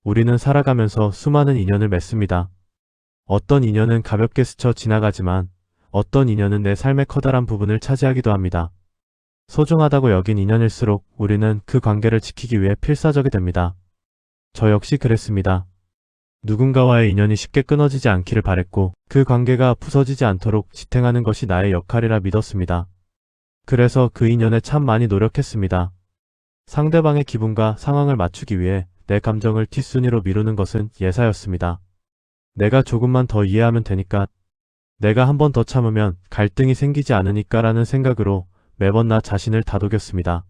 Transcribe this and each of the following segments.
우리는 살아가면서 수많은 인연을 맺습니다. 어떤 인연은 가볍게 스쳐 지나가지만 어떤 인연은 내 삶의 커다란 부분을 차지하기도 합니다. 소중하다고 여긴 인연일수록 우리는 그 관계를 지키기 위해 필사적이 됩니다. 저 역시 그랬습니다. 누군가와의 인연이 쉽게 끊어지지 않기를 바랬고 그 관계가 부서지지 않도록 지탱하는 것이 나의 역할이라 믿었습니다. 그래서 그 인연에 참 많이 노력했습니다. 상대방의 기분과 상황을 맞추기 위해 내 감정을 뒷순위로 미루는 것은 예사였습니다. 내가 조금만 더 이해하면 되니까, 내가 한 번 더 참으면 갈등이 생기지 않으니까라는 생각으로 매번 나 자신을 다독였습니다.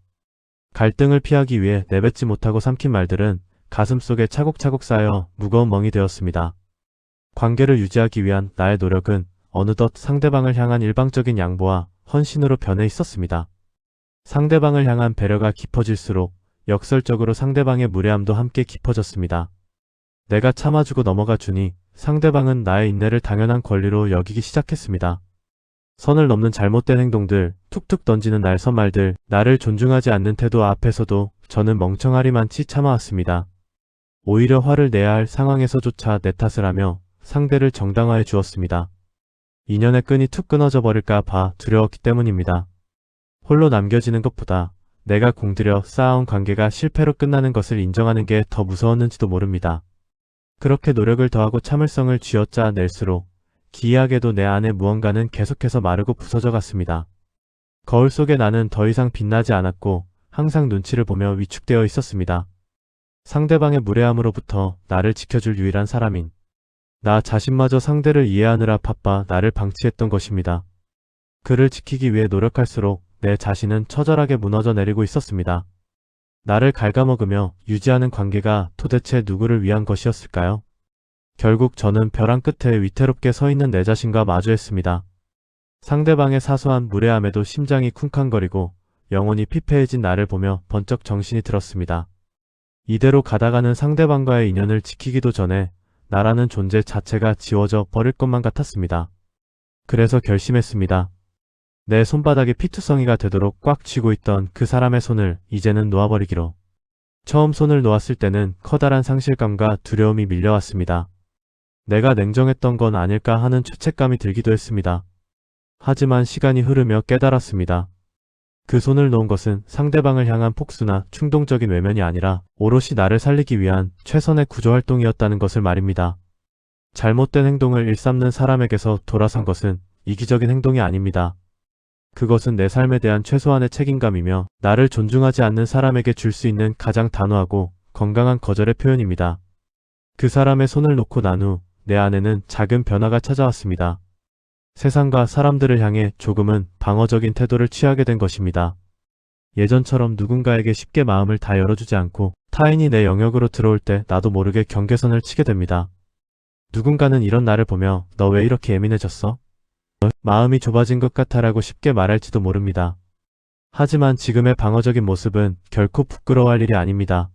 갈등을 피하기 위해 내뱉지 못하고 삼킨 말들은 가슴속에 차곡차곡 쌓여 무거운 멍이 되었습니다. 관계를 유지하기 위한 나의 노력은 어느덧 상대방을 향한 일방적인 양보와 헌신으로 변해 있었습니다. 상대방을 향한 배려가 깊어질수록 역설적으로 상대방의 무례함도 함께 깊어졌습니다. 내가 참아주고 넘어가 주니 상대방은 나의 인내를 당연한 권리로 여기기 시작했습니다. 선을 넘는 잘못된 행동들, 툭툭 던지는 날선 말들, 나를 존중하지 않는 태도 앞에서도 저는 멍청하리만치 참아왔습니다. 오히려 화를 내야 할 상황에서조차 내 탓을 하며 상대를 정당화해 주었습니다. 인연의 끈이 툭 끊어져 버릴까 봐 두려웠기 때문입니다. 홀로 남겨지는 것보다 내가 공들여 쌓아온 관계가 실패로 끝나는 것을 인정하는 게 더 무서웠는지도 모릅니다. 그렇게 노력을 더하고 참을성을 쥐어짜 낼수록 기이하게도 내 안에 무언가는 계속해서 마르고 부서져 갔습니다. 거울 속에 나는 더 이상 빛나지 않았고 항상 눈치를 보며 위축되어 있었습니다. 상대방의 무례함으로부터 나를 지켜줄 유일한 사람인 나 자신마저 상대를 이해하느라 바빠 나를 방치했던 것입니다. 그를 지키기 위해 노력할수록 내 자신은 처절하게 무너져 내리고 있었습니다. 나를 갉아먹으며 유지하는 관계가 도대체 누구를 위한 것이었을까요? 결국 저는 벼랑 끝에 위태롭게 서 있는 내 자신과 마주했습니다. 상대방의 사소한 무례함에도 심장이 쿵쾅거리고 영혼이 피폐해진 나를 보며 번쩍 정신이 들었습니다. 이대로 가다가는 상대방과의 인연을 지키기도 전에 나라는 존재 자체가 지워져 버릴 것만 같았습니다. 그래서 결심했습니다. 내 손바닥이 피투성이가 되도록 꽉 쥐고 있던 그 사람의 손을 이제는 놓아버리기로. 처음 손을 놓았을 때는 커다란 상실감과 두려움이 밀려왔습니다. 내가 냉정했던 건 아닐까 하는 죄책감이 들기도 했습니다. 하지만 시간이 흐르며 깨달았습니다. 그 손을 놓은 것은 상대방을 향한 폭수나 충동적인 외면이 아니라 오롯이 나를 살리기 위한 최선의 구조활동이었다는 것을 말입니다. 잘못된 행동을 일삼는 사람에게서 돌아선 것은 이기적인 행동이 아닙니다. 그것은 내 삶에 대한 최소한의 책임감이며 나를 존중하지 않는 사람에게 줄 수 있는 가장 단호하고 건강한 거절의 표현입니다. 그 사람의 손을 놓고 난 후 내 안에는 작은 변화가 찾아왔습니다. 세상과 사람들을 향해 조금은 방어적인 태도를 취하게 된 것입니다. 예전처럼 누군가에게 쉽게 마음을 다 열어주지 않고 타인이 내 영역으로 들어올 때 나도 모르게 경계선을 치게 됩니다. 누군가는 이런 나를 보며 너 왜 이렇게 예민해졌어? 마음이 좁아진 것 같아라고 쉽게 말할지도 모릅니다. 하지만 지금의 방어적인 모습은 결코 부끄러워할 일이 아닙니다.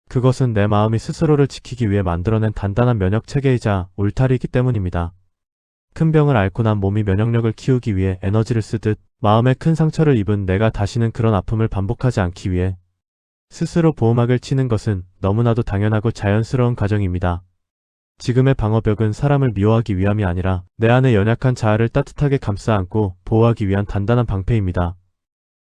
그것은 내 마음이 스스로를 지키기 위해 만들어낸 단단한 면역 체계이자 울타리이기 때문입니다. 큰 병을 앓고 난 몸이 면역력을 키우기 위해 에너지를 쓰듯 마음에 큰 상처를 입은 내가 다시는 그런 아픔을 반복하지 않기 위해 스스로 보호막을 치는 것은 너무나도 당연하고 자연스러운 과정입니다. 지금의 방어벽은 사람을 미워하기 위함이 아니라 내 안의 연약한 자아를 따뜻하게 감싸 안고 보호하기 위한 단단한 방패입니다.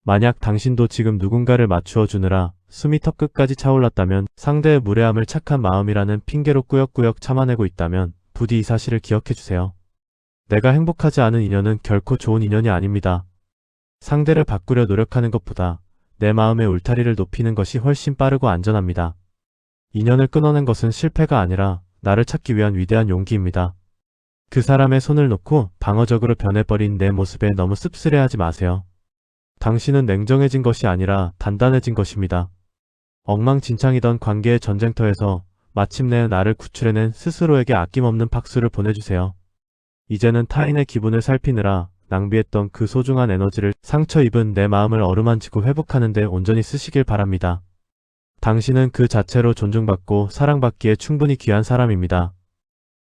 만약 당신도 지금 누군가를 맞추어 주느라 숨이 턱끝까지 차올랐다면, 상대의 무례함을 착한 마음이라는 핑계로 꾸역꾸역 참아내고 있다면 부디 이 사실을 기억해주세요. 내가 행복하지 않은 인연은 결코 좋은 인연이 아닙니다. 상대를 바꾸려 노력하는 것보다 내 마음의 울타리를 높이는 것이 훨씬 빠르고 안전합니다. 인연을 끊어낸 것은 실패가 아니라 나를 찾기 위한 위대한 용기입니다. 그 사람의 손을 놓고 방어적으로 변해버린 내 모습에 너무 씁쓸해하지 마세요. 당신은 냉정해진 것이 아니라 단단해진 것입니다. 엉망진창이던 관계의 전쟁터에서 마침내 나를 구출해낸 스스로에게 아낌없는 박수를 보내주세요. 이제는 타인의 기분을 살피느라 낭비했던 그 소중한 에너지를 상처 입은 내 마음을 어루만지고 회복하는 데 온전히 쓰시길 바랍니다. 당신은 그 자체로 존중받고 사랑받기에 충분히 귀한 사람입니다.